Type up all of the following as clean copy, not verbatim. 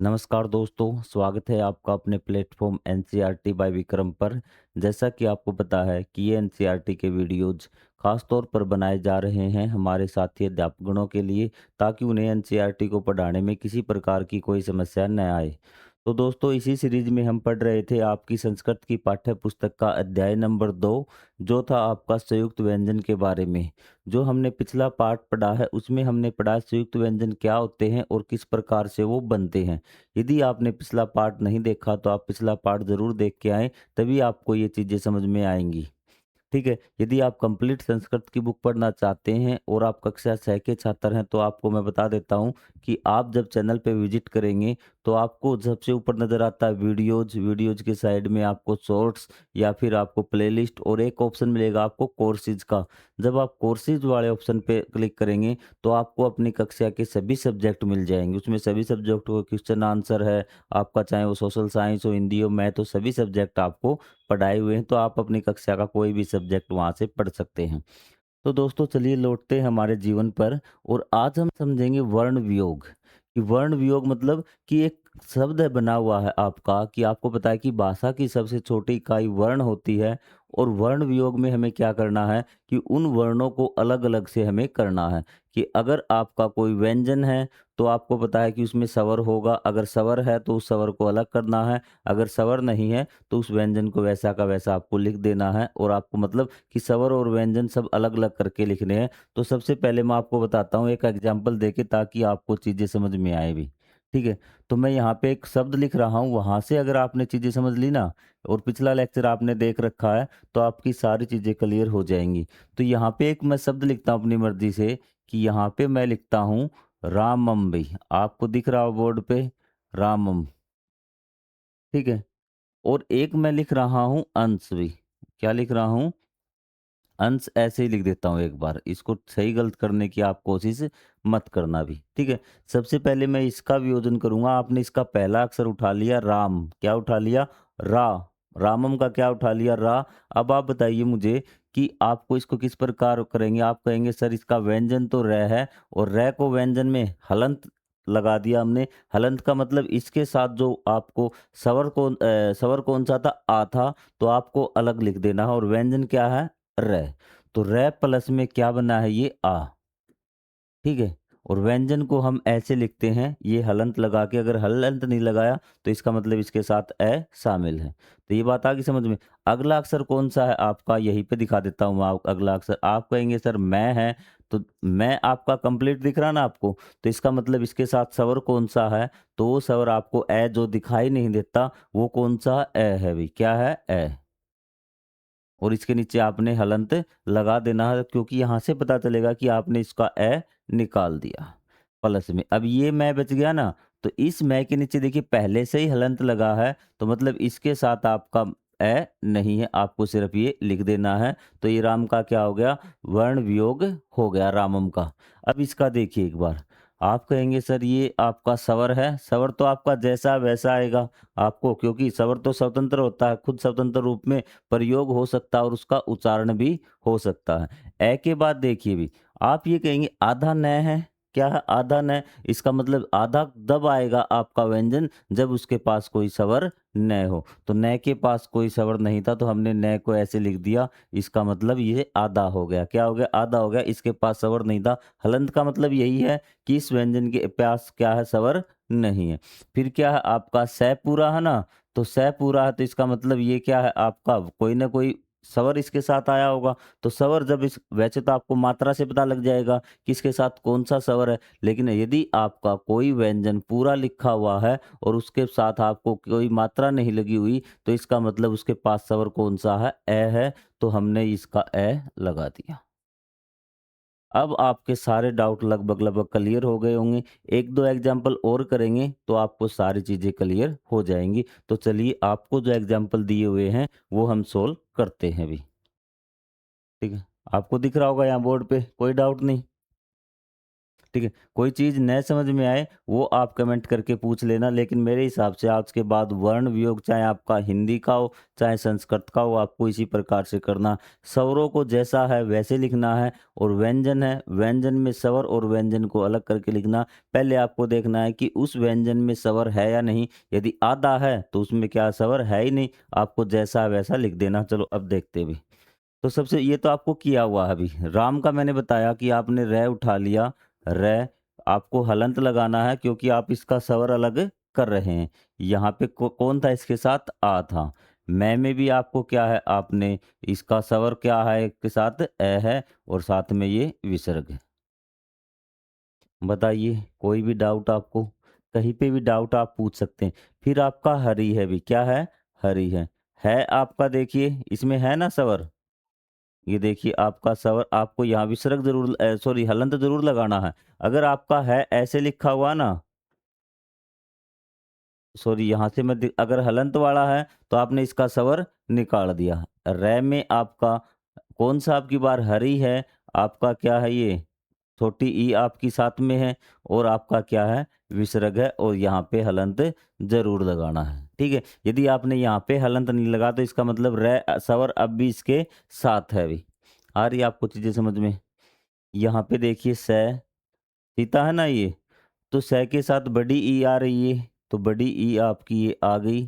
नमस्कार दोस्तों, स्वागत है आपका अपने प्लेटफॉर्म एनसीईआरटी बाय विक्रम पर। जैसा कि आपको पता है कि ये एनसीईआरटी के वीडियोज़ ख़ास तौर पर बनाए जा रहे हैं हमारे साथी अध्यापकगणों के लिए, ताकि उन्हें एनसीईआरटी को पढ़ाने में किसी प्रकार की कोई समस्या न आए। तो दोस्तों, इसी सीरीज़ में हम पढ़ रहे थे आपकी संस्कृत की पाठ्य पुस्तक का अध्याय नंबर 2, जो था आपका संयुक्त व्यंजन के बारे में। जो हमने पिछला पार्ट पढ़ा है, उसमें हमने पढ़ा संयुक्त व्यंजन क्या होते हैं और किस प्रकार से वो बनते हैं। यदि आपने पिछला पार्ट नहीं देखा तो आप पिछला पार्ट ज़रूर देख के आएँ, तभी आपको ये चीज़ें समझ में आएँगी। ठीक है? यदि आप कंप्लीट संस्कृत की बुक पढ़ना चाहते हैं और आप कक्षा 6 के छात्र हैं, तो आपको मैं बता देता हूँ कि आप जब चैनल पे विज़िट करेंगे, तो आपको सबसे ऊपर नज़र आता है वीडियोज़, वीडियोज़ के साइड में आपको शॉर्ट्स या फिर आपको प्लेलिस्ट और एक ऑप्शन मिलेगा आपको कोर्सेज़ का। जब आप कोर्सेज़ वाले ऑप्शन पे क्लिक करेंगे, तो आपको अपनी कक्षा के सभी सब्जेक्ट मिल जाएँगे। उसमें सभी सब्जेक्ट को क्वेश्चन आंसर है, आपका चाहे वो सोशल साइंस हो, हिंदी हो, मैथ हो, सभी सब्जेक्ट आपको पढ़ाए हुए हैं, तो आप अपनी कक्षा का कोई भी सब्जेक्ट वहाँ से पढ़ सकते हैं। तो दोस्तों, चलिए लौटते हैं हमारे जीवन पर और आज हम समझेंगे वर्ण वियोग। कि वर्ण वियोग मतलब कि एक शब्द है बना हुआ है आपका, कि आपको पता है कि भाषा की सबसे छोटी इकाई वर्ण होती है और वर्ण वियोग में हमें क्या करना है कि उन वर्णों को अलग-अलग से हमें करना है। कि अगर आपका कोई व्यंजन है, तो आपको पता है कि उसमें स्वर होगा, अगर स्वर है तो उस स्वर को अलग करना है, अगर स्वर नहीं है तो उस व्यंजन को वैसा का वैसा आपको लिख देना है और आपको मतलब कि स्वर और व्यंजन सब अलग-अलग करके लिखने हैं। तो सबसे पहले मैं आपको बताता हूँ एक एग्जांपल देके, ताकि आपको चीज़ें समझ में आए भी। ठीक है? तो मैं यहाँ पे एक शब्द लिख रहा हूँ, वहाँ से अगर आपने चीज़ें समझ ली ना और पिछला लेक्चर आपने देख रखा है, तो आपकी सारी चीज़ें क्लियर हो जाएँगी। तो यहाँ पे एक मैं शब्द लिखता हूँ अपनी मर्ज़ी से, कि यहाँ पे मैं लिखता हूँ रामम भी। आपको दिख रहा हो बोर्ड पे रामम, ठीक है? और एक मैं लिख रहा हूँ अंश भी। क्या लिख रहा हूँ? अंश ऐसे ही लिख देता हूँ एक बार। इसको सही गलत करने की आप कोशिश मत करना भी, ठीक है? सबसे पहले मैं इसका वियोजन करूँगा। आपने इसका पहला अक्षर उठा लिया राम, क्या उठा लिया? रा। रामम का क्या उठा लिया? रा। अब आप बताइए मुझे कि आपको इसको किस प्रकार करेंगे? आप कहेंगे सर इसका व्यंजन तो र है और र को व्यंजन में हलंत लगा दिया हमने। हलंत का मतलब इसके साथ जो आपको स्वर कौन-सा था? आ था, तो आपको अलग लिख देना है और व्यंजन क्या है? र। तो र प्लस में क्या बना है? ये आ, ठीक है? और व्यंजन को हम ऐसे लिखते हैं, ये हलंत लगा के, अगर हलंत नहीं लगाया तो इसका मतलब इसके साथ ए शामिल है। तो ये बात आ गई समझ में? अगला अक्षर कौन-सा है आपका? यहीं पे दिखा देता हूँ मैं अगला अक्षर। आप कहेंगे सर मैं है, तो मैं आपका कंप्लीट दिख रहा ना आपको? तो इसका मतलब इसके साथ स्वर कौन-सा है? तो वो स्वर आपको ए जो दिखाई नहीं देता, वो कौन-सा? ए है भई। क्या है? ए। और इसके नीचे आपने हलंत लगा देना है, क्योंकि यहाँ से पता चलेगा कि आपने इसका ए निकाल दिया प्लस में। अब ये मैं बच गया ना, तो इस मैं के नीचे देखिए पहले से ही हलंत लगा है, तो मतलब इसके साथ आपका ए नहीं है, आपको सिर्फ ये लिख देना है। तो ये राम का क्या हो गया? वर्ण वियोग हो गया रामम का। अब इसका देखिए एक बार। आप कहेंगे सर ये आपका स्वर है, स्वर तो आपका जैसा वैसा आएगा आपको, क्योंकि स्वर तो स्वतंत्र होता है, खुद स्वतंत्र रूप में प्रयोग हो सकता है और उसका उच्चारण भी हो सकता है। ए के बाद देखिए भी, आप ये कहेंगे आधा न है, क्या है? आधा न। इसका मतलब आधा दब आएगा आपका व्यंजन जब उसके पास कोई स्वर न हो। तो न के पास कोई स्वर नहीं था, तो हमने न को ऐसे लिख दिया, इसका मतलब ये आधा हो गया। क्या हो गया? आधा हो गया, इसके पास स्वर नहीं था। हलंत का मतलब यही है कि इस व्यंजन के पास क्या है? स्वर नहीं है। फिर क्या है आपका? स पूरा है ना? तो स पूरा है, तो इसका मतलब ये क्या है आपका? कोई ना कोई स्वर इसके साथ आया होगा। तो स्वर जब इस वैसे तो आपको मात्रा से पता लग जाएगा कि इसके साथ कौन-सा स्वर है। लेकिन यदि आपका कोई व्यंजन पूरा लिखा हुआ है और उसके साथ आपको कोई मात्रा नहीं लगी हुई, तो इसका मतलब उसके पास स्वर कौन-सा है? ए है। तो हमने इसका ए लगा दिया। अब आपके सारे डाउट लगभग-लगभग क्लियर हो गए होंगे। 1-2 एग्ज़ाम्पल और करेंगे तो आपको सारी चीज़ें क्लियर हो जाएँगी। तो चलिए आपको जो एग्ज़ाम्पल दिए हुए हैं वो हम सोल्व करते हैं अभी, ठीक है? आपको दिख रहा होगा यहाँ बोर्ड पे, कोई डाउट नहीं? ठीक है? कोई चीज़ न समझ में आए वो आप कमेंट करके पूछ लेना, लेकिन मेरे हिसाब से आज के बाद वर्ण वियोग चाहे आपका हिंदी का हो, चाहे संस्कृत का हो, आपको इसी प्रकार से करना। स्वरों को जैसा है वैसे लिखना है, और व्यंजन है, व्यंजन में स्वर और व्यंजन को अलग करके लिखना। पहले आपको देखना है कि उस व्यंजन में स्वर है या नहीं, यदि आधा है तो उसमें क्या स्वर है ही नहीं, आपको जैसा है वैसा लिख देना। चलो अब देखते हैं भी। तो सबसे ये तो आपको किया हुआ है अभी। राम का मैंने बताया कि आपने रै उठा लिया, रै आपको हलंत लगाना है क्योंकि आप इसका स्वर अलग कर रहे हैं। यहाँ पे कौन था इसके साथ? आ था। मैं में भी आपको क्या है, आपने इसका स्वर क्या है इसके साथ? ए है, और साथ में ये विसर्ग है। बताइए कोई भी डाउट आपको? कहीं पे भी डाउट आप पूछ सकते हैं। फिर आपका हरि है भी, क्या है? हरि है आपका, देखिए इसमें है ना स्वर। ये देखिए आपका स्वर, आपको यहाँ विसर्ग ज़रूर सॉरी हलंत ज़रूर लगाना है। अगर आपका है ऐसे लिखा हुआ ना, सॉरी यहाँ से मैं अगर हलंत वाला है तो आपने इसका स्वर निकाल दिया। रै में आपका कौन सा आपकी बार हरी है, आपका क्या है ये? छोटी ई आपकी साथ में है, और आपका क्या है? विसर्ग है, और यहाँ पे हलंत ज़रूर लगाना है। ठीक है? यदि आपने यहाँ पे हलंत नहीं लगा तो इसका मतलब रै स्वर अब भी इसके साथ है अभी। आ रही है आपको चीज़ें समझ में? यहाँ पे देखिए सीता है ना ये, तो के साथ बड़ी ई आ रही है, तो बड़ी ई आपकी ये आ गई।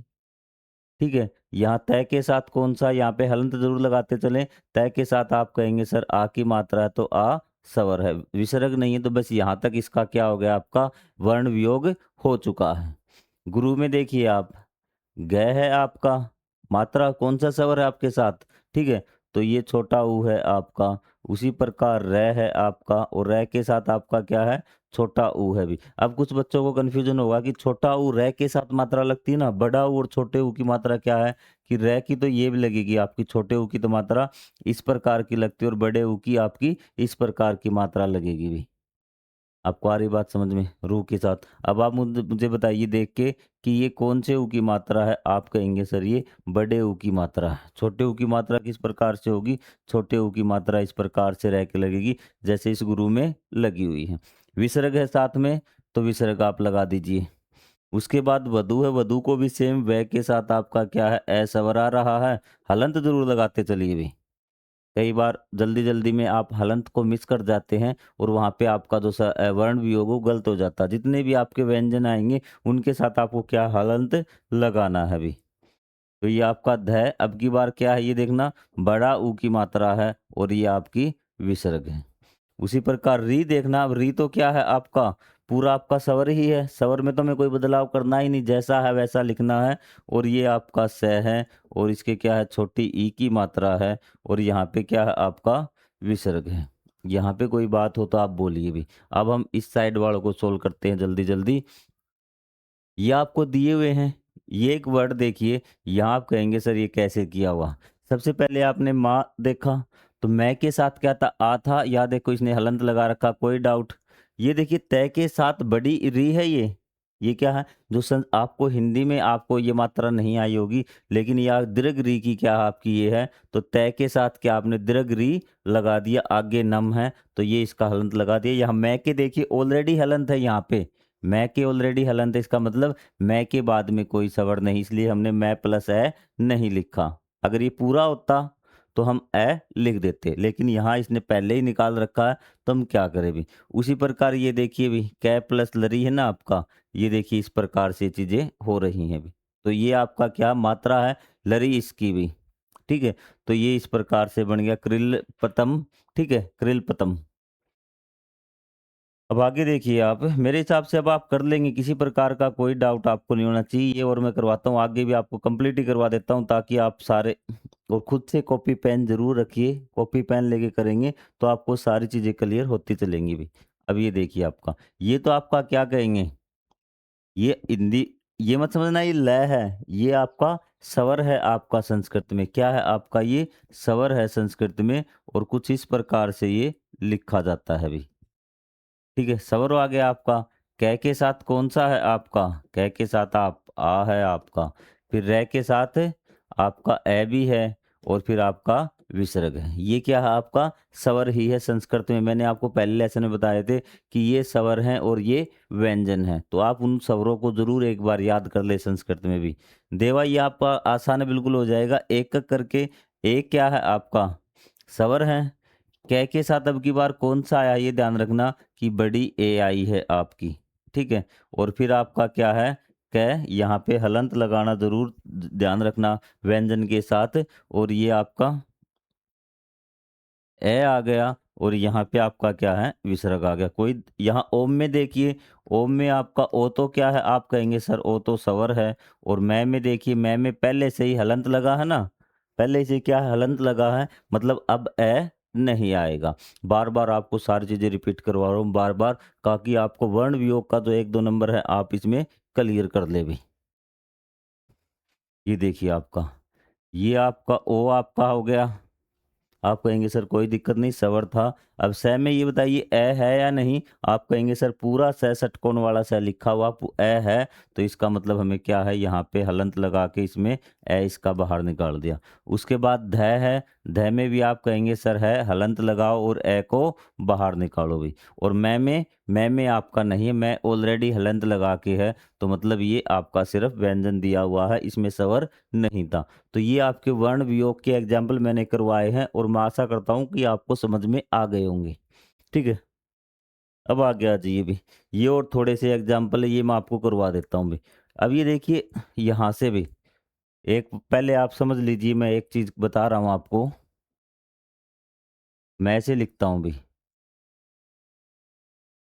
ठीक है? यहाँ तय के साथ कौन-सा, यहाँ पे हलंत ज़रूर लगाते चलें। तय के साथ आप कहेंगे सर आ की मात्रा है तो आ स्वर है, विसर्ग नहीं है, तो बस यहाँ तक इसका क्या हो गया, आपका वर्ण वियोग हो चुका है। गुरु में देखिए आप, ग है आपका, मात्रा कौन-सा स्वर है आपके साथ? ठीक है? तो ये छोटा ऊ है आपका, उसी प्रकार रै है आपका, और रै के साथ आपका क्या है? छोटा ऊ है भी। अब कुछ बच्चों को कन्फ्यूज़न होगा कि छोटा ऊ रै के साथ मात्रा लगती है ना, बड़ा ऊ और छोटे ऊ की मात्रा क्या है? कि रै की तो ये भी लगेगी आपकी, छोटे ऊ की तो मात्रा इस प्रकार की लगती है, और बड़े ऊ की आपकी इस प्रकार की मात्रा लगेगी भी। आपको आ रही बात समझ में? रूह के साथ। अब आप मुझे मुझे बताइए देख के कि ये कौन से ऊ की मात्रा है? आप कहेंगे सर ये बड़े ऊ की मात्रा है। छोटे ऊ की मात्रा किस प्रकार से होगी? छोटे ऊ की मात्रा इस प्रकार से रह के लगेगी जैसे इस गुरु में लगी हुई है। विसर्ग है साथ में, तो विसर्ग आप लगा दीजिए। उसके बाद वधु है, वधु को भी सेम व के साथ आपका क्या है? ए स्वर आ रहा है। हलंत ज़रूर लगाते चलिए भी। कई बार जल्दी-जल्दी में आप हलंत को मिस कर जाते हैं, और वहाँ पे आपका जो वर्ण भी होगा वो गलत हो जाता है। जितने भी आपके व्यंजन आएँगे उनके साथ आपको क्या हलंत लगाना है अभी। तो ये आपका ध है, अब की बार क्या है ये देखना, बड़ा ऊ की मात्रा है, और ये आपकी विसर्ग है। उसी प्रकार री देखना, अब री तो क्या है आपका, पूरा आपका स्वर ही है, स्वर में तो हमें कोई बदलाव करना ही नहीं, जैसा है वैसा लिखना है, और ये आपका स है, और इसके क्या है? छोटी ई की मात्रा है, और यहाँ पे क्या है? आपका विसर्ग है। यहाँ पे कोई बात हो तो आप बोलिए भी। अब हम इस साइड वालों को सोल्व करते हैं जल्दी-जल्दी। ये आपको दिए हुए हैं, ये एक वर्ड देखिए, यहाँ आप कहेंगे सर ये कैसे किया हुआ? सबसे पहले आपने माँ देखा, तो मैं के साथ क्या था? आ था, या देखो इसने हलंत लगा रखा, कोई डाउट? ये देखिए तय के साथ बड़ी री है ये क्या है? जो आपको हिंदी में आपको ये मात्रा नहीं आई होगी, लेकिन यह दीर्घ री की क्या आपकी ये है, तो तय के साथ क्या आपने दीर्घ री लगा दिया, आगे नम है, तो ये इसका हलंत लगा दिया। यहाँ मैं के देखिए ऑलरेडी हलंत है यहाँ पे, मैं के ऑलरेडी हलंत है, इसका मतलब मैं के बाद में कोई स्वर नहीं, इसलिए हमने मैं प्लस ए नहीं लिखा। अगर ये पूरा होता तो हम ए लिख देते, लेकिन यहाँ इसने पहले ही निकाल रखा है, तो हम क्या करें भी। उसी प्रकार ये देखिए भी, कै प्लस लरी है ना आपका, ये देखिए इस प्रकार से चीजें हो रही हैं भी। तो ये आपका क्या मात्रा है? लरी इसकी भी। ठीक है? तो ये इस प्रकार से बन गया क्रिल पतम। ठीक है? क्रिल पतम। अब आगे देखिए आप, मेरे हिसाब से अब आप कर लेंगे, किसी प्रकार का कोई डाउट आपको नहीं होना चाहिए। ये और मैं करवाता हूँ, आगे भी आपको कंप्लीट ही करवा देता हूँ, ताकि आप सारे, और खुद से कॉपी पेन जरूर रखिए, कॉपी पेन लेके करेंगे तो आपको सारी चीज़ें क्लियर होती चलेंगी भी। अब ये देखिए आपका, ये तो आपका क्या कहेंगे, ये हिंदी, ये मत समझना ये लय है, ये आपका स्वर है, आपका संस्कृत में क्या है? आपका ये स्वर है संस्कृत में, और कुछ इस प्रकार से ये लिखा जाता है भी। ठीक है, सवरो आ गया आपका। कै के साथ कौन-सा है आपका? कै के साथ आप आ है आपका। फिर रै के साथ आपका ए भी है, और फिर आपका विसर्ग है। ये क्या है आपका स्वर ही है संस्कृत में। मैंने आपको पहले लेसन में बताए थे कि ये स्वर हैं और ये व्यंजन हैं। तो आप उन स्वरों को ज़रूर एक बार याद कर ले संस्कृत में भी। देवा ये आपका आसान बिल्कुल हो जाएगा एक-एक करके। एक क्या है आपका स्वर है। कै के साथ अब की बार कौन-सा आया ये ध्यान रखना कि बड़ी ए आई है आपकी, ठीक है? और फिर आपका क्या है कै, यहाँ पे हलंत लगाना ज़रूर ध्यान रखना व्यंजन के साथ। और ये आपका ए आ गया और यहाँ पे आपका क्या है विसर्ग आ गया। कोई यहाँ ओम में देखिए, ओम में आपका ओ तो क्या है आप कहेंगे सर ओ तो स्वर है। और मैं में देखिए, मैं में पहले से ही हलंत लगा है ना, पहले से क्या है हलंत लगा है, मतलब अब ए नहीं आएगा। बार बार आपको सारी चीजें रिपीट करवा रहा हूँ बार बार, ताकि आपको वर्ण वियोग का जो एक दो नंबर है आप इसमें क्लियर कर ले भी। ये देखिए आपका, ये आपका ओ आपका हो गया। आप कहेंगे सर कोई दिक्कत नहीं सवर था। अब स में ये बताइए ए है या नहीं? आप कहेंगे सर पूरा स षटकोण वाला स लिखा हुआ ए है, तो इसका मतलब हमें क्या है यहाँ पे हलंत लगा के इसमें ए इसका बाहर निकाल दिया। उसके बाद ध है, ध में भी आप कहेंगे सर है हलंत लगाओ और ए को बाहर निकालो भी। और मैं में आपका नहीं है, मैं ऑलरेडी हलंत लगा के है, तो मतलब ये आपका सिर्फ व्यंजन दिया हुआ है, इसमें स्वर नहीं था। तो ये आपके वर्ण वियोग के एग्जाम्पल मैंने करवाए हैं और मैं आशा करता हूँ कि आपको समझ में आ गए होंगे। ठीक है? अब आ गया जी ये भी। ये और थोड़े से एग्जाम्पल है, ये मैं आपको करवा देता हूँ भी। अब ये देखिए यहाँ से भी एक पहले आप समझ लीजिए, मैं एक चीज़ बता रहा हूँ आपको। मैं ऐसे लिखता हूँ भी,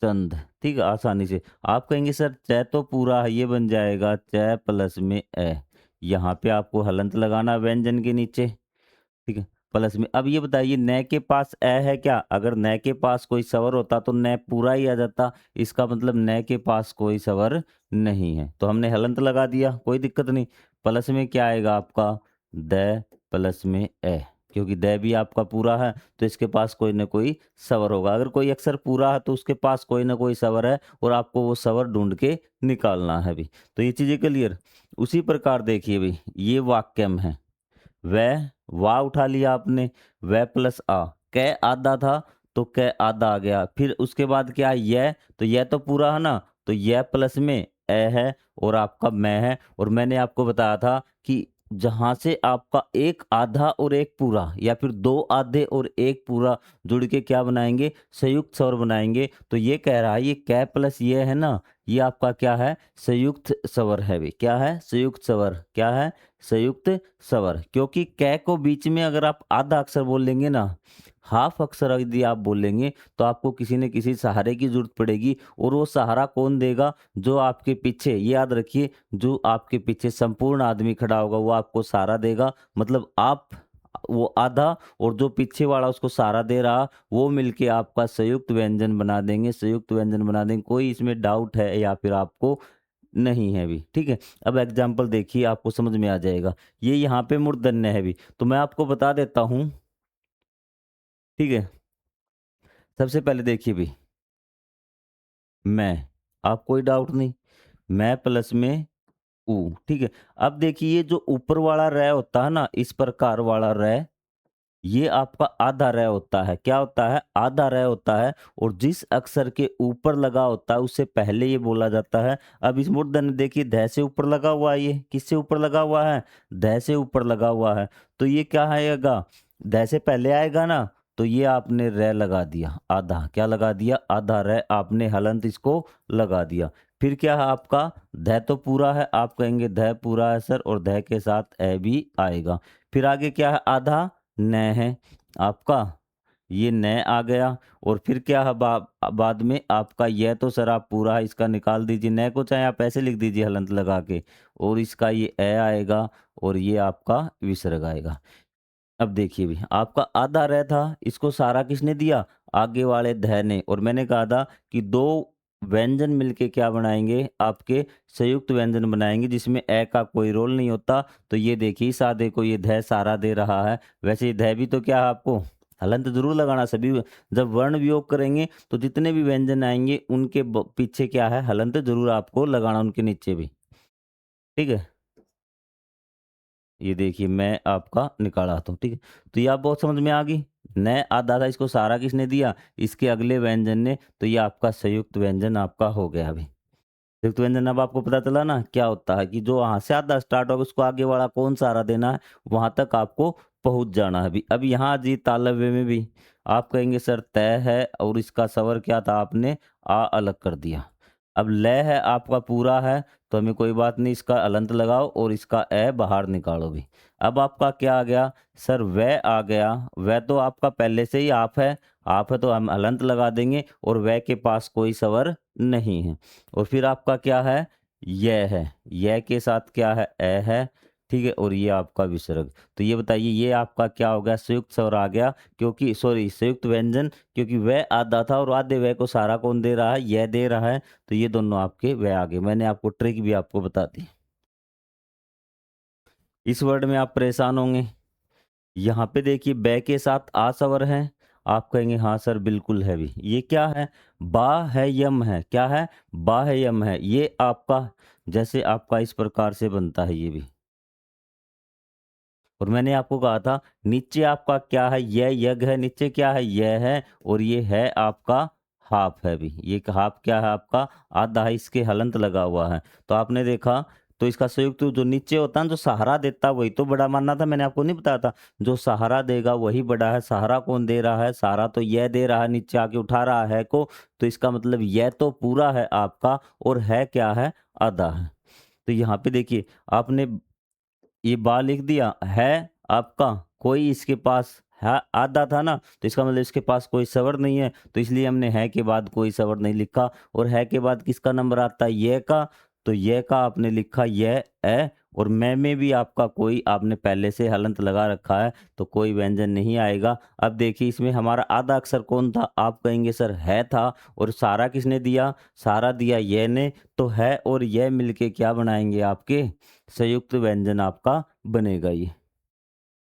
चंद, ठीक है? आसानी से। आप कहेंगे सर च तो पूरा है, ये बन जाएगा च प्लस में ए। यहाँ पे आपको हलंत लगाना व्यंजन के नीचे। ठीक है, प्लस में। अब ये बताइए न के पास ए है क्या? अगर न के पास कोई स्वर होता तो न पूरा ही आ जाता। इसका मतलब न के पास कोई स्वर नहीं है, तो हमने हलंत लगा दिया, कोई दिक्कत नहीं। प्लस में क्या आएगा आपका द प्लस में ए, क्योंकि द भी आपका पूरा है तो इसके पास कोई ना कोई स्वर होगा। अगर कोई अक्षर पूरा है तो उसके पास कोई ना कोई स्वर है और आपको वो स्वर ढूंढ के निकालना है भी। तो ये चीजें क्लियर। उसी प्रकार देखिए भी, ये वाक्यम है। वह, वाह उठा लिया आपने, वह प्लस आ, कै आधा था तो कै आधा आ गया। फिर उसके बाद क्या यह, तो यह तो पूरा है ना, तो यह प्लस में ए है और आपका मैं है। और मैंने आपको बताया था कि जहां से आपका एक आधा और एक पूरा या फिर दो आधे और एक पूरा जुड़ के क्या बनाएंगे, संयुक्त स्वर बनाएंगे। तो ये कह रहा है ये कै प्लस ये है ना, ये आपका क्या है संयुक्त स्वर है भी। क्या है संयुक्त स्वर, क्या है संयुक्त स्वर। क्योंकि कै को बीच में अगर आप आधा अक्षर बोल लेंगे ना, हाफ अक्षर यदि आप बोलेंगे तो आपको किसी न किसी सहारे की जरूरत पड़ेगी। और वो सहारा कौन देगा? जो आपके पीछे, ये याद रखिए, जो आपके पीछे संपूर्ण आदमी खड़ा होगा वो आपको सहारा देगा। मतलब आप वो आधा और जो पीछे वाला उसको सहारा दे रहा, वो मिलके आपका संयुक्त व्यंजन बना देंगे, संयुक्त व्यंजन बना देंगे। कोई इसमें डाउट है या फिर आपको नहीं है भी? ठीक है? अब एग्जाम्पल देखिए आपको समझ में आ जाएगा। ये यहाँ पे मूर्धन्य है भी, तो मैं आपको बता देता हूँ। ठीक है? सबसे पहले देखिए भी, मैं, आप कोई डाउट नहीं, मैं प्लस में ऊ, ठीक है? अब देखिए ये जो ऊपर वाला रै होता है ना, इस प्रकार वाला रै, ये आपका आधा रै होता है। क्या होता है? आधा रै होता है। और जिस अक्षर के ऊपर लगा होता है उससे पहले ये बोला जाता है। अब इस मूर्धन्य देखिए ध से ऊपर लगा हुआ है, ये किससे ऊपर लगा हुआ है? ध से ऊपर लगा हुआ है। तो ये क्या आएगा? ध से पहले आएगा ना, तो ये आपने रै लगा दिया आधा। क्या लगा दिया? आधा रै आपने हलंत इसको लगा दिया। फिर क्या है आपका ध तो पूरा है, आप कहेंगे ध पूरा है सर, और ध के साथ ए भी आएगा। फिर आगे क्या है? आधा न है आपका, ये न आ गया। और फिर क्या है बाद में आपका यह, तो सर आप पूरा है इसका निकाल दीजिए, न को चाहे आप ऐसे लिख दीजिए हलंत लगा के, और इसका ये ए आएगा और ये आपका विसर्ग आएगा। अब देखिए भी आपका आधा रह था, इसको सारा किसने दिया? आगे वाले ध ने। और मैंने कहा था कि दो व्यंजन मिलके क्या बनाएंगे? आपके संयुक्त व्यंजन बनाएंगे जिसमें ए का कोई रोल नहीं होता। तो ये देखिए इस आधे को ये ध सारा दे रहा है। वैसे ये ध भी तो क्या है आपको हलंत जरूर लगाना। सभी जब वर्ण वियोग करेंगे तो जितने भी व्यंजन आएंगे उनके पीछे क्या है हलंत जरूर आपको लगाना, उनके नीचे भी। ठीक है? ये देखिए मैं आपका निकाला था, ठीक है। तो ये आप बहुत समझ में आ गई। न आधा था, इसको सहारा किसने दिया? इसके अगले व्यंजन ने। तो ये आपका संयुक्त व्यंजन आपका हो गया अभी। संयुक्त व्यंजन अब आपको पता चला ना क्या होता है कि जो वहाँ से आधा स्टार्ट होगा उसको आगे वाला कौन सहारा देना है, वहाँ तक आपको पहुँच जाना है अभी। अब यहाँ जी तालव्य में भी आप कहेंगे सर तय है और इसका स्वर क्या था, आपने आ अलग कर दिया। अब लय है आपका पूरा है, तो हमें कोई बात नहीं, इसका अलंत लगाओ और इसका ए बाहर निकालो भी। अब आपका क्या आ गया सर, वह आ गया। वह तो आपका पहले से ही आप है तो हम अलंत लगा देंगे और वह के पास कोई स्वर नहीं है। और फिर आपका क्या है, यह है। यह के साथ क्या है, ए है, ठीक है। और ये आपका विसर्ग। तो ये बताइए ये आपका क्या हो गया, संयुक्त स्वर आ गया, क्योंकि सॉरी संयुक्त व्यंजन, क्योंकि वह आधा था और आधे वह को सहारा कौन दे रहा है, यह दे रहा है। तो ये दोनों आपके वह आ गए। मैंने आपको ट्रिक भी आपको बता दी। इस वर्ड में आप परेशान होंगे। यहाँ पे देखिए बै के साथ आ स्वर है। आप कहेंगे हाँ सर बिल्कुल है भी। ये क्या है, बा है यम है। क्या है, बा है यम है। ये आपका जैसे आपका इस प्रकार से बनता है ये भी। और मैंने आपको कहा था नीचे आपका क्या है, यह यज्ञ है, नीचे क्या है, यह है। और ये है आपका हाफ है भी। ये हाफ क्या है आपका, आधा है, इसके हलंत लगा हुआ है। तो आपने देखा, तो इसका संयुक्त जो नीचे होता है जो सहारा देता वही तो बड़ा मानना था। मैंने आपको नहीं बताया था, जो सहारा देगा वही बड़ा है। सहारा कौन दे रहा है, सहारा तो यह दे रहा है, नीचे आके उठा रहा है को। तो इसका मतलब यह तो पूरा है आपका और है क्या है, आधा है। तो यहाँ पे देखिए आपने ये बा लिख दिया है आपका, कोई इसके पास है आधा था ना, तो इसका मतलब इसके पास कोई स्वर नहीं है, तो इसलिए हमने है के बाद कोई स्वर नहीं लिखा। और है के बाद किसका नंबर आता है, ये का। तो ये का आपने लिखा यह है। और मैं में भी आपका कोई आपने पहले से हलंत लगा रखा है, तो कोई व्यंजन नहीं आएगा। अब देखिए इसमें हमारा आधा अक्षर कौन था, आप कहेंगे सर है था। और सारा किसने दिया, सारा दिया ये ने। तो है और यह मिलके क्या बनाएंगे आपके, संयुक्त व्यंजन आपका बनेगा ये।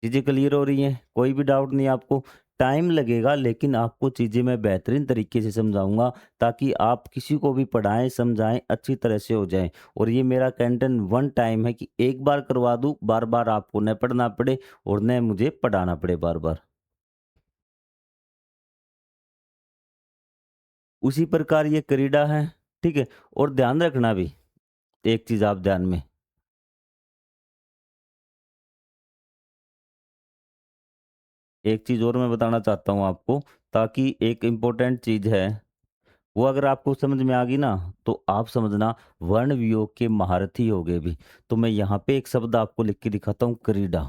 चीज़ें क्लियर हो रही हैं, कोई भी डाउट नहीं आपको। टाइम लगेगा लेकिन आपको चीज़ें मैं बेहतरीन तरीके से समझाऊंगा, ताकि आप किसी को भी पढ़ाएं समझाएं अच्छी तरह से हो जाए। और ये मेरा कैंटन वन टाइम है कि एक बार करवा दूं, बार बार आपको न पढ़ना पड़े और न मुझे पढ़ाना पड़े बार बार। उसी प्रकार ये क्रीडा है, ठीक है। और ध्यान रखना भी एक चीज़ आप ध्यान में, एक चीज़ और मैं बताना चाहता हूँ आपको, ताकि एक इम्पोर्टेंट चीज़ है, वो अगर आपको समझ में आ गई ना, तो आप समझना वर्ण वियोग के महारथी हो गए भी। तो मैं यहाँ पे एक शब्द आपको लिख के दिखाता हूँ, क्रीडा।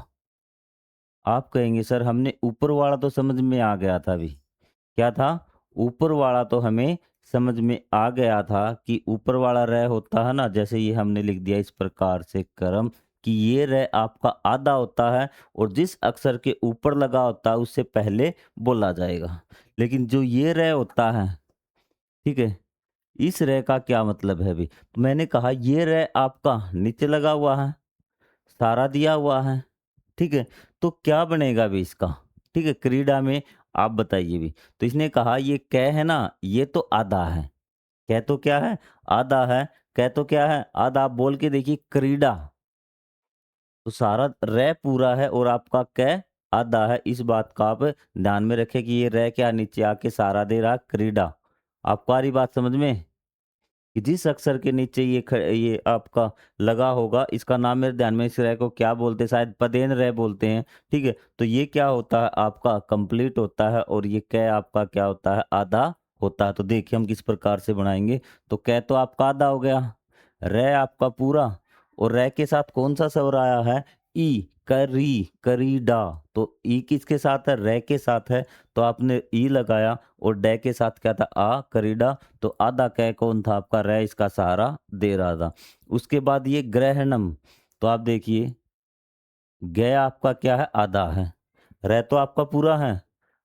आप कहेंगे सर हमने ऊपर वाला तो समझ में आ गया था अभी। क्या था, ऊपर वाला तो हमें समझ में आ गया था कि ऊपर वाला रह होता है ना, जैसे ये हमने लिख दिया इस प्रकार से कर्म, कि ये रह आपका आधा होता है और जिस अक्षर के ऊपर लगा होता है उससे पहले बोला जाएगा। लेकिन जो ये रह होता है, ठीक है, इस रे का क्या मतलब है अभी? तो मैंने कहा ये रे आपका नीचे लगा हुआ है, सारा दिया हुआ है, ठीक है? तो क्या बनेगा अभी इसका? ठीक है, क्रीडा में आप बताइए भी। तो इसने कहा ये कै है ना, ये तो आधा है। कै तो क्या है? आधा है। कै तो क्या है? आधा। आप बोल के देखिए क्रीडा। तो सारा रे पूरा है और आपका कै आधा है। इस बात का आप ध्यान में रखें कि ये रे क्या नीचे आके सहारा दे रहा क्रीडा। आपको आ रही बात समझ में? कि जिस अक्षर के नीचे ये आपका लगा होगा, इसका नाम मेरे ध्यान में, इस रह को क्या बोलते हैं, शायद पदेन रह बोलते हैं, ठीक है। तो ये क्या होता है आपका कंप्लीट होता है और ये कै आपका क्या होता है, आधा होता है। तो देखिए हम किस प्रकार से बनाएंगे। तो कै तो आपका आधा हो गया, रह आपका पूरा, और रह के साथ कौन सा स्वर आया है, ई, करी, करीडा। तो ई किसके साथ है, रह के साथ है। तो आपने ई लगाया और डे के साथ क्या था, आ, करीडा। तो आधा कै कौन था आपका, रह इसका सहारा दे रहा था। उसके बाद ये ग्रहणम। तो आप देखिए ग आपका क्या है, आधा है। रह तो आपका पूरा है,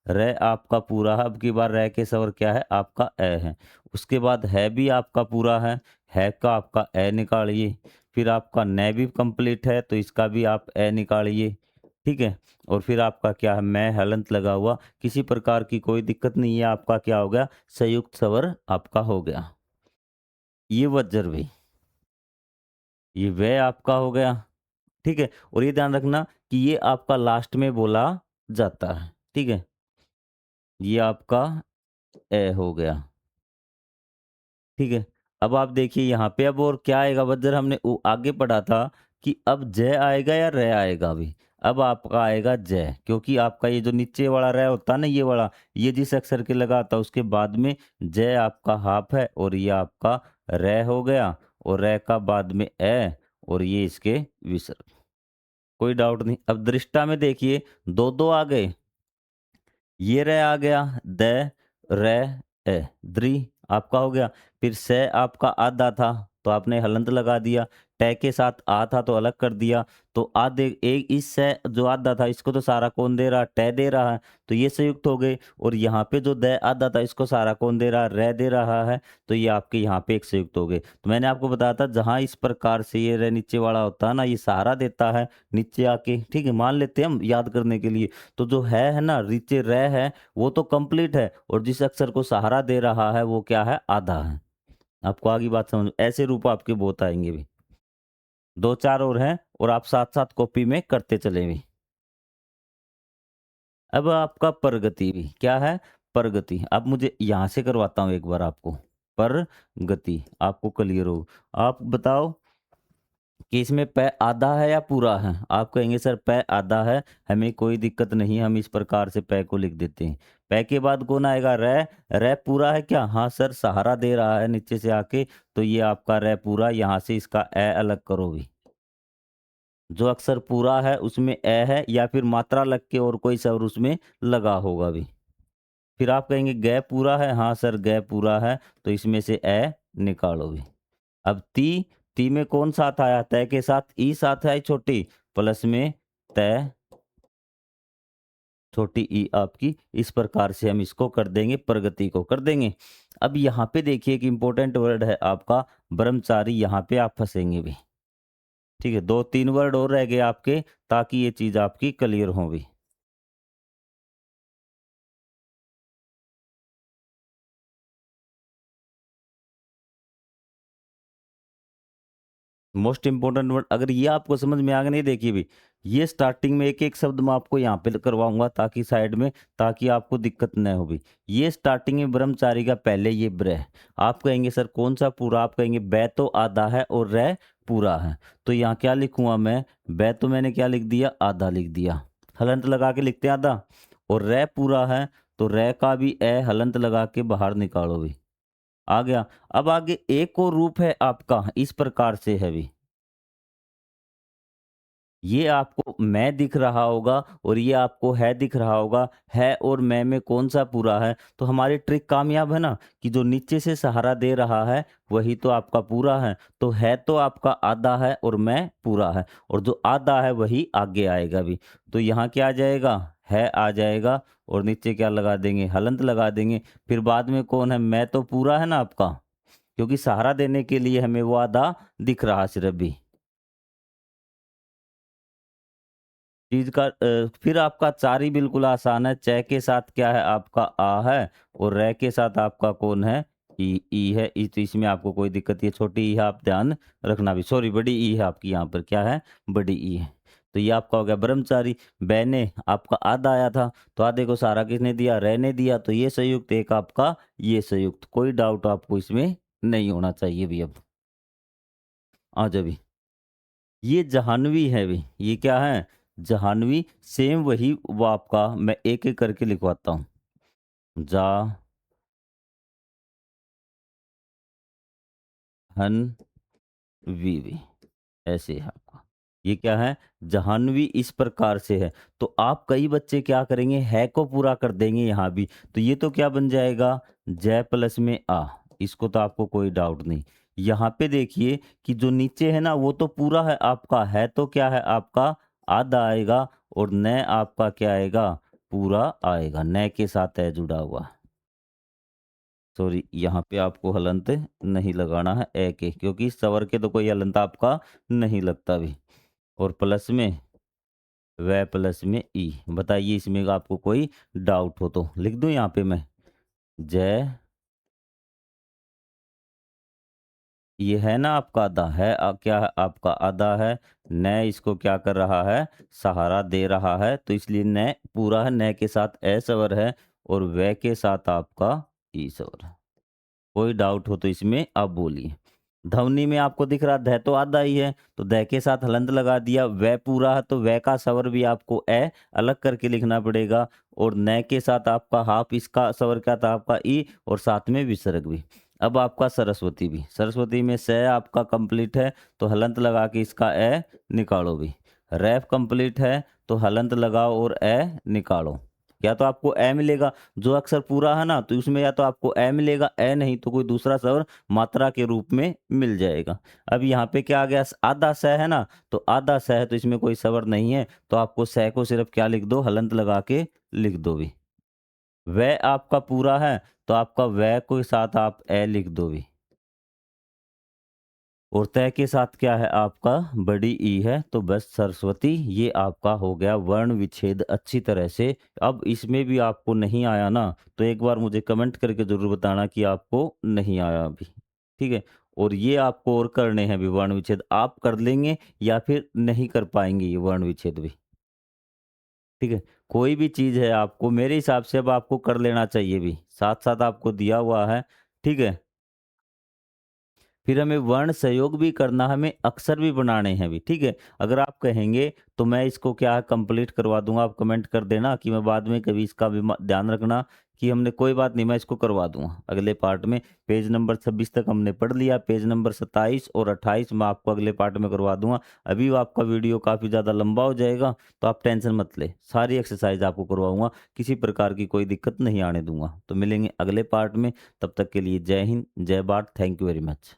रह आपका पूरा है। अब की बार रह के स्वर क्या है आपका, ए है। उसके बाद है भी आपका पूरा है का आपका ए निकालिए। फिर आपका न भी कंप्लीट है, तो इसका भी आप ए निकालिए, ठीक है। और फिर आपका क्या है, मैं हलंत लगा हुआ, किसी प्रकार की कोई दिक्कत नहीं है। आपका क्या हो गया, संयुक्त स्वर आपका हो गया। ये वज्र भी, ये वे आपका हो गया, ठीक है? और ये ध्यान रखना कि ये आपका लास्ट में बोला जाता है, ठीक है? ये आपका ए हो गया, ठीक है? अब आप देखिए यहाँ पे अब और क्या आएगा बज्जर हमने आगे पढ़ा था कि अब जय आएगा या रे आएगा अभी? अब आपका आएगा जय क्योंकि आपका ये जो नीचे वाला रे होता है ना ये वाला, ये जिस अक्षर के लगा था उसके बाद में जय आपका हाफ है और ये आपका रे हो गया और रे का बाद में ए और ये इसके विसर्ग। कोई डाउट नहीं। अब दृष्टा में देखिए 2-2 आ गए। ये रे आ गया, द, रे, ए, द्रि आपका हो गया। फिर से आपका आधा था, तो आपने हलंत लगा दिया। टे के साथ आ था तो अलग कर दिया। तो आधे एक इस से जो आधा था इसको तो सारा कौन दे रहा? टे दे रहा है, तो ये संयुक्त हो गए। और यहाँ पे जो द आधा था इसको सारा कौन दे रहा? रे दे रहा है, तो ये आपके यहाँ पे एक संयुक्त हो गए। तो मैंने आपको बताया था जहाँ इस प्रकार से ये रे नीचे वाला होता है ना, ये सहारा देता है नीचे आके, ठीक है? मान लेते हैं हम याद करने के लिए। तो जो है ना नीचे रे है वो तो कंप्लीट है और जिस अक्षर को सहारा दे रहा है वो क्या है? आधा है। आपको आगे बात समझ ऐसे रूप आपके बहुत आएँगे भी। 2-4 और हैं और आप साथ-साथ कॉपी में करते चलें भी। अब आपका प्रगति भी, क्या है? प्रगति। अब मुझे यहाँ से करवाता हूँ एक बार आपको। प्रगति, आपको क्लियर हो। आप बताओ कि इसमें पै आधा है या पूरा है? आप कहेंगे सर पै आधा है, हमें कोई दिक्कत नहीं, हम इस प्रकार से पै को लिख देते हैं। पै के बाद कौन आएगा? रै। रै पूरा है क्या? हाँ सर, सहारा दे रहा है नीचे से आके, तो ये आपका रै पूरा, यहाँ से इसका ए अलग करो भी। जो अक्षर पूरा है उसमें ए है या फिर मात्रा लग के और कोई स्वर उसमें लगा होगा भी। फिर आप कहेंगे गै पूरा है? हाँ सर, गै पूरा है, तो इसमें से ए निकालो भी। अब ती में कौन साथ आया? तय के साथ ई साथ आई छोटी, प्लस में तय, छोटी ई आपकी। इस प्रकार से हम इसको कर देंगे, प्रगति को कर देंगे। अब यहाँ पे देखिए एक इंपॉर्टेंट वर्ड है आपका ब्रह्मचारी, यहाँ पे आप फंसेंगे भी। ठीक है, 2-3 वर्ड और रह गए आपके ताकि ये चीज़ आपकी क्लियर हो भी। मोस्ट इम्पोर्टेंट वर्ड अगर ये आपको समझ में आ गया, नहीं देखिए भी, ये स्टार्टिंग में एक-एक शब्द मैं आपको यहाँ पे करवाऊँगा ताकि साइड में, ताकि आपको दिक्कत न हो भी। ये स्टार्टिंग में ब्रह्मचारी का पहले ये ब्र है। आप कहेंगे सर कौन-सा पूरा? आप कहेंगे बै तो आधा है और रै पूरा है। तो यहाँ क्या लिखूँगा मैं? बै तो मैंने क्या लिख दिया? आधा लिख दिया। हलंत लगा के लिखते हैं आधा, और रै पूरा है तो रै का भी ए हलंत लगा के बाहर निकालो भी। आ गया। अब आगे एक और रूप है आपका, इस प्रकार से है भी। ये आपको मैं दिख रहा होगा और ये आपको है दिख रहा होगा। है और मैं में कौन-सा पूरा है? तो हमारी ट्रिक कामयाब है ना, कि जो नीचे से सहारा दे रहा है, वही तो आपका पूरा है। तो है तो आपका आधा है और मैं पूरा है, और जो आधा है वही आगे आएगा भी। तो यहाँ क्या आ जाएगा? है आ जाएगा और नीचे क्या लगा देंगे? हलंत लगा देंगे। फिर बाद में कौन है? मैं तो पूरा है ना आपका, क्योंकि सहारा देने के लिए हमें वो आधा दिख रहा सिर्फ़ भी। चीज़ का फिर आपका चारी बिल्कुल आसान है। च के साथ क्या है? आपका आ है और रै के साथ आपका कौन है? ई है। तो इसमें आपको कोई दिक्कत, ये छोटी ई है, आप ध्यान रखना भी। सॉरी, बड़ी ई है आपकी यहाँ पर, क्या है? बड़ी ई है। तो ये आपका हो गया ब्रह्मचारी। बैने आपका आधा आया था, तो आधे को सहारा किसने दिया? रै ने दिया, तो ये संयुक्त एक आपका ये संयुक्त। कोई डाउट आपको इसमें नहीं होना चाहिए भी। अब आ जाओ भी। ये जाह्नवी है भी। ये क्या है? जाह्नवी। सेम वही वो आपका, मैं एक-एक करके लिखवाता हूँ। जाह्नवी, ऐसे है आपका। ये क्या है? जाह्नवी इस प्रकार से है। तो आप कई बच्चे क्या करेंगे? है को पूरा कर देंगे यहाँ भी। तो ये तो क्या बन जाएगा? जय प्लस में आ। इसको तो आपको कोई डाउट नहीं। यहाँ पे देखिए कि जो नीचे है ना वो तो पूरा है आपका, है तो क्या है आपका? आधा आएगा, और न आपका क्या आएगा? पूरा आएगा। न के साथ है जुड़ा हुआ। सॉरी, यहाँ पे आपको हलंत नहीं लगाना है ए के, क्योंकि इस स्वर के तो कोई हलंत आपका नहीं लगता भी। और प्लस में व प्लस में ई। बताइए इसमें आपको कोई डाउट हो तो लिख दूं यहाँ पे मैं? जय, ये है ना आपका आधा है, क्या है आपका? आधा है। न इसको क्या कर रहा है, सहारा दे रहा है, तो इसलिए न पूरा है, न के साथ ए स्वर है और व के साथ आपका ई स्वर है। कोई डाउट हो तो इसमें आप बोलिए। ध्वनि में आपको दिख रहा ध तो आधा ही है, तो ध के साथ हलंत लगा दिया, व पूरा है तो व का स्वर भी आपको ए अलग करके लिखना पड़ेगा और न के साथ आपका हाफ इसका स्वर क्या था आपका ई और साथ में विसर्ग भी। अब आपका सरस्वती भी, सरस्वती में स आपका कंप्लीट है तो हलंत लगा के इसका ए निकालो भी। रैफ कंप्लीट है तो हलंत लगाओ और ए निकालो। या तो आपको ए मिलेगा, जो अक्षर पूरा है ना, तो उसमें या तो आपको ए मिलेगा, ए नहीं तो कोई दूसरा स्वर मात्रा के रूप में मिल जाएगा। अब यहाँ पे क्या आ गया, आधा स है ना, तो आधा स है तो इसमें कोई स्वर नहीं है, तो आपको स को सिर्फ क्या लिख दो, हलंत लगा के लिख दो भी। व आपका पूरा है तो आपका व के साथ आप ए लिख दो भी। और तय के साथ क्या है आपका बड़ी ई है, तो बस सरस्वती ये आपका हो गया वर्ण विच्छेद अच्छी तरह से। अब इसमें भी आपको नहीं आया ना, तो एक बार मुझे कमेंट करके ज़रूर बताना कि आपको नहीं आया अभी, ठीक है? और ये आपको और करने हैं भी वर्ण विच्छेद, आप कर लेंगे या फिर नहीं कर पाएँगे ये वर्ण विच्छेद भी, ठीक है? कोई भी चीज़ है आपको मेरे हिसाब से अब आपको कर लेना चाहिए भी, साथ-साथ आपको दिया हुआ है, ठीक है? फिर हमें वर्ण सहयोग भी करना, हमें अक्षर भी बनाने हैं भी, ठीक है? अगर आप कहेंगे तो मैं इसको क्या है कंप्लीट करवा दूँगा, आप कमेंट कर देना कि मैं बाद में कभी इसका भी ध्यान रखना कि हमने कोई बात नहीं मैं इसको करवा दूँगा। अगले पार्ट में पेज नंबर 26 तक हमने पढ़ लिया, पेज नंबर 27 और 28 मैं आपको अगले पार्ट में करवा दूँगा। अभी आपका वीडियो काफ़ी ज़्यादा लंबा हो जाएगा, तो आप टेंशन मत लें, सारी एक्सरसाइज़ आपको करवाऊँगा, किसी प्रकार की कोई दिक्कत नहीं आने दूँगा। तो मिलेंगे अगले पार्ट में, तब तक के लिए जय हिंद, जय Bharat, thank you very much.